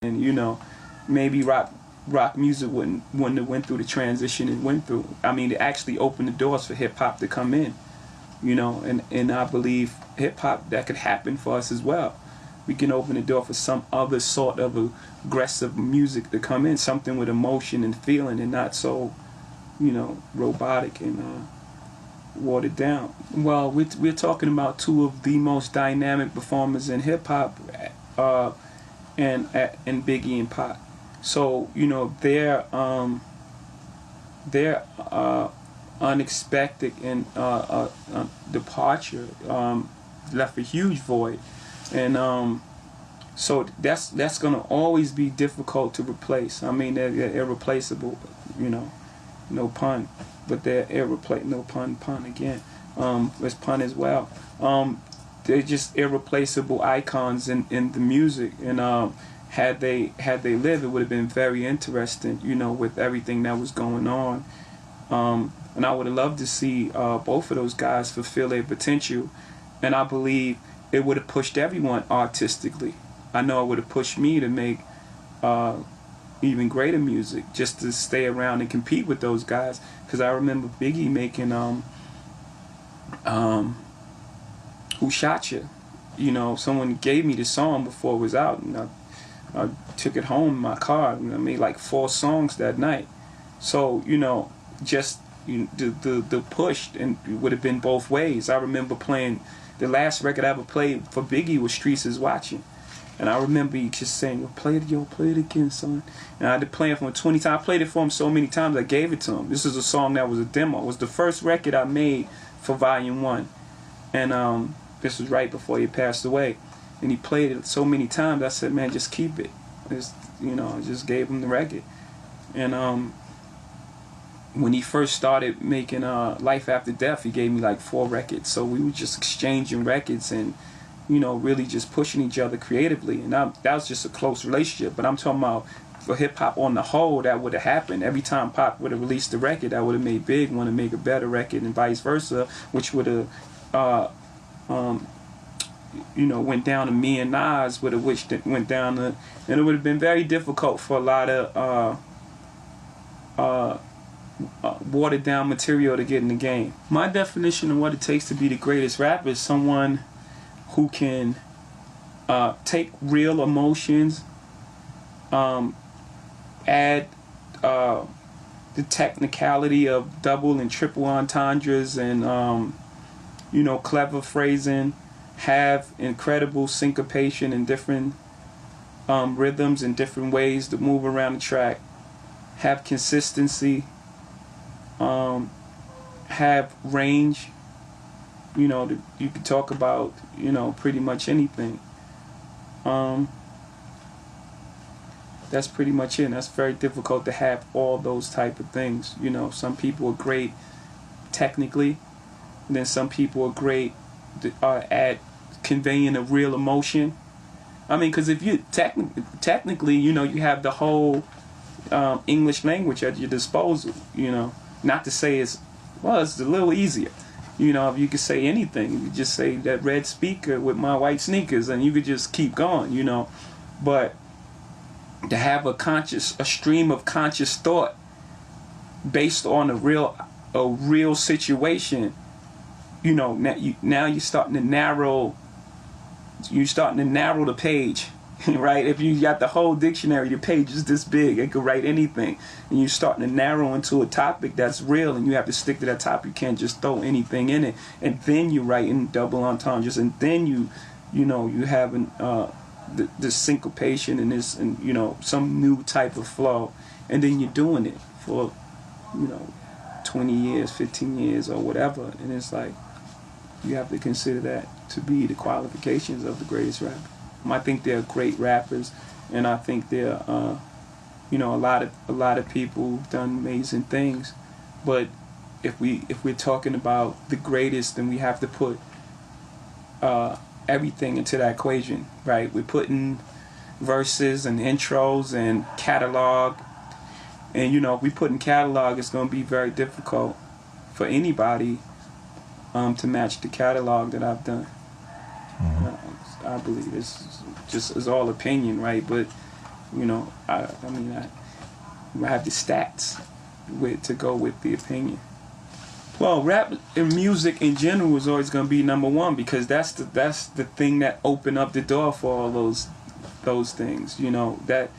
and maybe rock music wouldn't have went through the transition it went through. I mean, it actually opened the doors for hip hop to come in, and I believe hip hop, that could happen for us as well. We can open the door for some other sort of aggressive music to come in, something with emotion and feeling, and not so, robotic and watered down. Well, we're talking about two of the most dynamic performers in hip hop, and Biggie and Pac. So their unexpected and departure left a huge void, and so that's gonna always be difficult to replace. I mean, they're irreplaceable, no pun, but they're irreplaceable. No pun again. There's pun as well. They're just irreplaceable icons in the music, and had they lived, it would have been very interesting, with everything that was going on. And I would have loved to see both of those guys fulfill their potential, and I believe it would have pushed everyone artistically. I know it would have pushed me to make even greater music, just to stay around and compete with those guys. Because I remember Biggie making Who Shot Ya? Someone gave me the song before it was out, and I took it home in my car, and I made like 4 songs that night. So, just the push, and it would have been both ways. I remember playing, the last record I ever played for Biggie was Streets Is Watching. And I remember he just saying, play it again, son. And I had to play it for him 20 times. I played it for him so many times I gave it to him. This is a song that was a demo. It was the first record I made for Volume 1. And this was right before he passed away. And he played it so many times, I said, man, just keep it. I just gave him the record. And when he first started making Life After Death, he gave me like 4 records. So we were just exchanging records and, really just pushing each other creatively. And that was just a close relationship. But I'm talking about for hip-hop on the whole, that would have happened. Every time Pac would have released a record, that would have made Big want to make a better record, and vice versa, which would have, went down to me and Nas, which went down to, and it would have been very difficult for a lot of watered down material to get in the game. My definition of what it takes to be the greatest rapper is someone who can take real emotions, add the technicality of double and triple entendres and clever phrasing, have incredible syncopation and different rhythms and different ways to move around the track, have consistency, have range. You could talk about, pretty much anything. That's pretty much it. And that's very difficult to have all those type of things. Some people are great technically, and then some people are great at conveying a real emotion. I mean, because if you technically, you have the whole English language at your disposal. Not to say it's a little easier. If you could say anything, you could just say that red speaker with my white sneakers, and you could just keep going. But to have a stream of conscious thought based on a real situation, now you're starting to narrow the page, right? If you got the whole dictionary, the page is this big, it could write anything, and you're starting to narrow into a topic that's real, and you have to stick to that topic. You can't just throw anything in it, and then you write in double entendres, and then you have the syncopation and this, and some new type of flow, and then you're doing it for 20 years, 15 years, or whatever, and it's like you have to consider that to be the qualifications of the greatest rapper. I think they're great rappers, and I think they're a lot of people who've done amazing things, but if we're talking about the greatest, then we have to put everything into that equation, right? We're putting verses and intros and catalog, and if we put in catalog, it's going to be very difficult for anybody to match the catalog that I've done. I believe it's all opinion, right? But You know, I mean, I have the stats to go with the opinion. Well, rap and music in general is always gonna be number one because that's the thing that opened up the door for all those things. You know, that